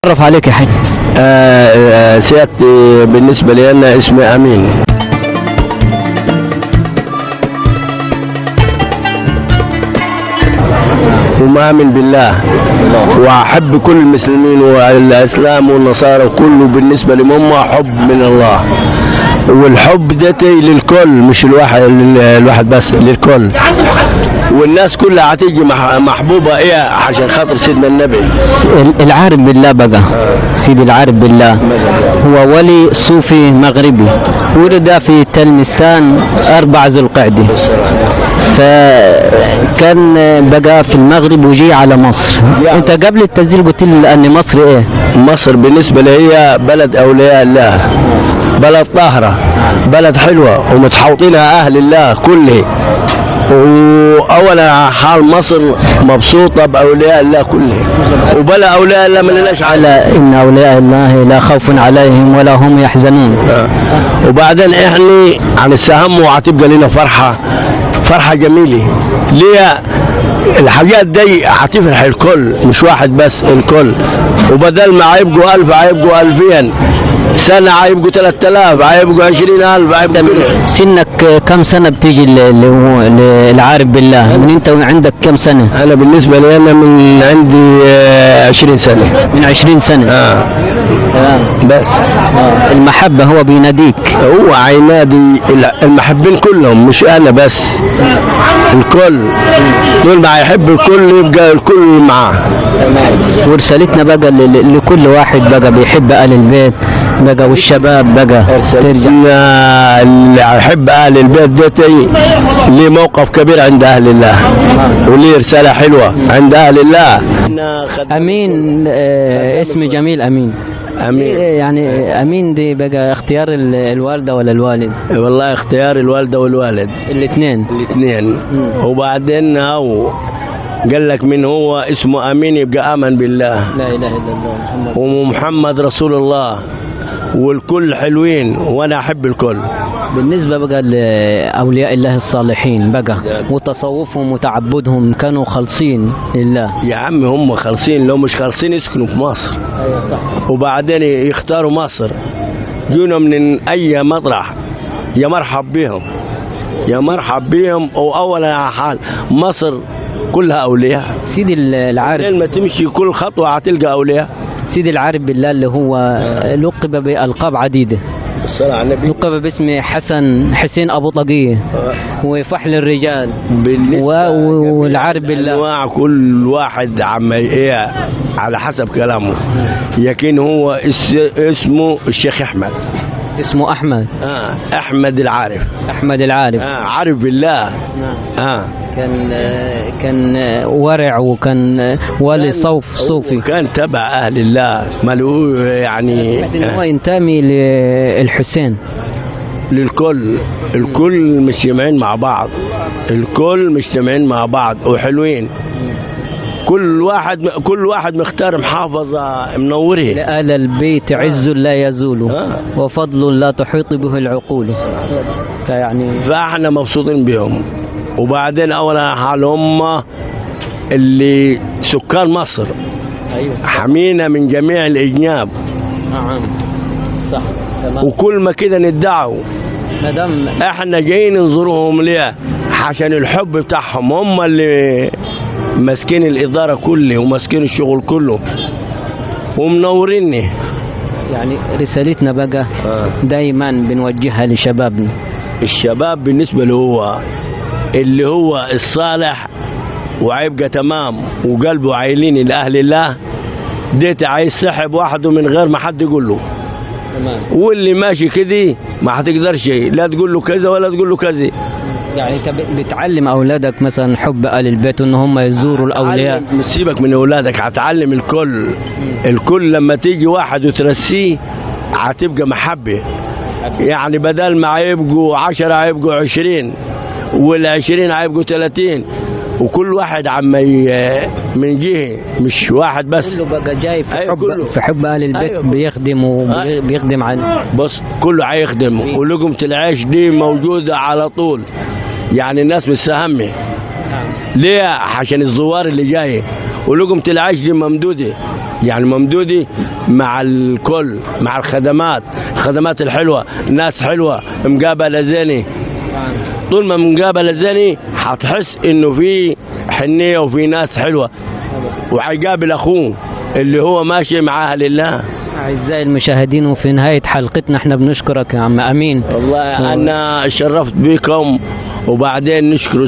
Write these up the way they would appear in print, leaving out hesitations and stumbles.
تعرف عليك يا حاج. سيادتي بالنسبة لي أنا اسمي أمين. ومؤمن بالله وأحب كل المسلمين والإسلام والنصارى كله بالنسبة لهم هم حب من الله، والحب ده للكل مش الواحد بس، للكل، والناس كلها هتيجي محبوبة ايه عشان خاطر سيدنا النبي. العارف بالله بقى سيدي، العارف بالله هو ولي صوفي مغربي ولد في تلمستان 4 ذو القعدة، فكان بقى في المغرب وجي على مصر. انت قبل التسجيل قلت لي ان مصر ايه؟ مصر بالنسبة لي هي بلد اولياء الله، بلد طاهرة، بلد حلوة ومتحوطينها اهل الله كله، واولا حال مصر مبسوطة باولياء الله كله، وبلا اولياء الله ما لناش على ان اولياء الله لا خوف عليهم ولا هم يحزنون. وبعدين احنا هنتساهم وهتبقى لنا فرحة جميلة. ليه الحاجات دي هتفرح الكل مش واحد بس، الكل، وبدل ما هيبقوا 1000 هيبقوا 2000 سنة، هيبقوا 3000، هيبقوا 20,000، هيبقوا. سنك كم سنة بتيجي العارف بالله؟ من انت عندك كم سنة؟ انا بالنسبة لي انا من عندي 20 سنة. من 20 سنة. بس المحبة هو بيناديك، هو هينادي المحبين كلهم مش انا بس، الكل، طول ما يحب الكل يبقى الكل معاه. ورسالتنا بقى لكل واحد بقى بيحب اهل البيت بقى والشباب بقى، اللي يحب اهل البيت ديتي ليه موقف كبير عند اهل الله، وليه رسالة حلوة عند اهل الله. امين اسم جميل امين. يعني امين دي بقى اختيار الوالده ولا الوالد؟ والله اختيار الوالده والوالد الاثنين. وبعدين هو قال لك من هو اسمه امين يبقى امن بالله، لا اله الا الله، ومحمد رسول الله، والكل حلوين وانا احب الكل. بالنسبه بقى لاولياء الله الصالحين بقى وتصوفهم وتعبدهم، كانوا خالصين لله يا عم؟ هم خالصين، لو مش خالصين يسكنوا في مصر. ايوه صح. وبعدين يختاروا مصر، جونا من اي مطرح، يا مرحب بهم يا مرحب بهم. واولا حال مصر كلها اولياء سيدي العارف، لما تمشي كل خطوه هتلقى اولياء. سيدي العارف بالله اللي هو لقب بألقاب عديدة، الصلاة على النبي، لقب باسم حسين أبو طقية وفحل الرجال والعارف بالله. أنواع كل واحد عم ايه على حسب كلامه. يكن هو اسمه الشيخ أحمد، اسمه أحمد. أحمد العارف. أحمد العارف. عارف بالله. كان ورع، وكان والي صوفي، وكان تبع أهل الله ملو يعني. هو ينتمي للحسين، الكل مجتمعين مع بعض، الكل مجتمعين مع بعض وحلوين. كل واحد مختار محافظة منوره. لآل البيت عز لا يزول وفضل لا تحيط به العقول. فاحنا مبسوطين بهم. وبعدين اولا حال هم اللي سكان مصر. أيوة. حمينا من جميع الاجناب. نعم صح تمام. وكل ما كده ندعوا مدام احنا جايين نزورهم ليه؟ عشان الحب بتاعهم، هم اللي ماسكين الاداره كله وماسكين الشغل كله ومنوريني. يعني رسالتنا بقى دايما بنوجهها لشبابنا. الشباب بالنسبه له اللي هو الصالح وعيبقى تمام وقلبه عايلين لاهل الله، ديت عايز سحب وحده من غير ما حد يقول له تمام. واللي ماشي كده ما هتقدرش لا تقول له كذا ولا تقول له كذا. يعني انت بتعلم اولادك مثلا حب اهل البيت وان هم يزوروا الاولياء؟ مش سيبك من اولادك، هتعلم الكل لما تيجي واحد وترسيه هتبقى محبه. يعني بدل ما هيبقوا 10 هيبقوا 20، وال20 هيبقوا 30، وكل واحد من جهه مش واحد بس. كله بقى جاي في حب اهل البيت. بيخدم وبيخدم عن بص كله هيخدم. ولقمة العيش دي موجودة على طول، يعني الناس مستهمة ليه؟ عشان الزوار اللي جاي، ولقمة العيش دي ممدودة. يعني ممدودي مع الكل، مع الخدمات الحلوة، ناس حلوة مقابلة زيني. طول ما مقابلة زيني هتحس انه في حنية وفي ناس حلوة، وهيقابل اخوه اللي هو ماشي معاها لله. أعزائي المشاهدين، وفي نهاية حلقتنا احنا بنشكرك يا عم أمين. والله أنا شرفت بكم، وبعدين نشكر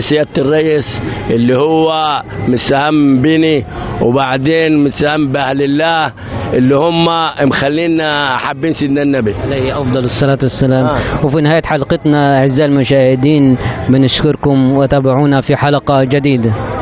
سيادة الرئيس اللي هو متساهم بيني، وبعدين متساهم بأهل الله اللي هم مخلينا حابين سيدنا النبي عليه أفضل الصلاة والسلام. وفي نهاية حلقتنا أعزائي المشاهدين بنشكركم، وتابعونا في حلقة جديدة.